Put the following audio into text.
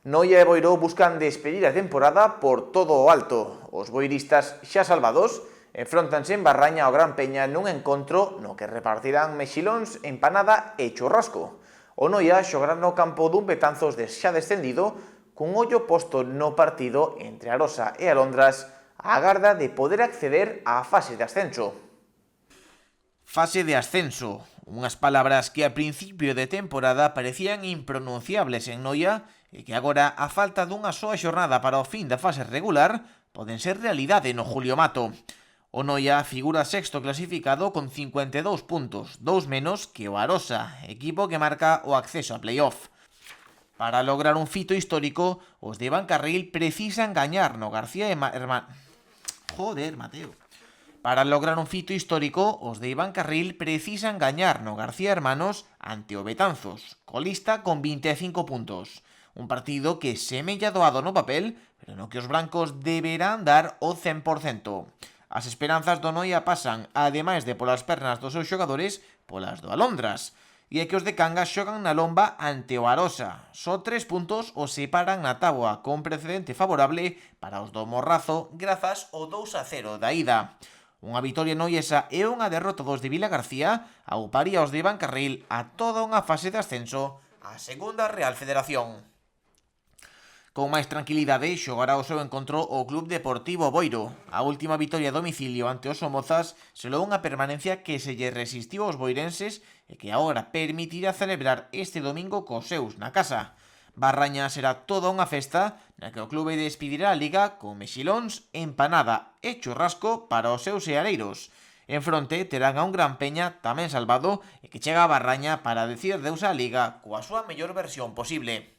Noia e Boiro buscan despedir a temporada por todo o alto. Os boiristas xa salvados enfrontanse en Barraña ao Gran Peña nun encontro no que repartirán mexilóns, empanada e churrasco. O Noia xogará no campo dun Betanzos xa descendido cun ollo posto no partido entre Arosa e Alondras á garda de poder acceder á fase de ascenso. Fase de ascenso, unhas palabras que a principio de temporada parecían impronunciables en Noia e que agora, a falta dunha soa xornada para o fin da fase regular, poden ser realidade no Julio Mato. O Noia figura sexto clasificado con 52 puntos, 2 menos que o Arosa, equipo que marca o acceso a playoff. Para lograr un fito histórico, os de Iván Carril precisan gañar no García Para lograr un fito histórico, os de Iván Carril precisan gañar no García Hermanos ante o Betanzos, colista con 25 puntos. Un partido que semella doado no papel, pero no que os blancos deberán dar o 100%. As esperanzas do Noia pasan, ademais de polas pernas dos seus xogadores, polas do Alondras. E é que os de Cangas xogan na lomba ante o Arosa. Só 3 puntos os separan na táboa, con precedente favorable para os do Morrazo grazas ao 2-0 da ida. Unha vitoria noiesa e unha derrota dos de Vila García auparía os de Iván Carril a toda unha fase de ascenso á Segunda Real Federación. Con máis tranquilidade xogará o seu encontro o Club Deportivo Boiro. A última vitoria a domicilio ante os Somozas selou unha permanencia que se lle resistiu aos boirenses e que agora permitirá celebrar este domingo cos seus na casa. Barraña será toda unha festa na que o clube despedirá a Liga con mexilóns, empanada e churrasco para os seus seareiros. En fronte terán a un Gran Peña tamén salvado e que chega a Barraña para decir deus á Liga coa súa mellor versión posible.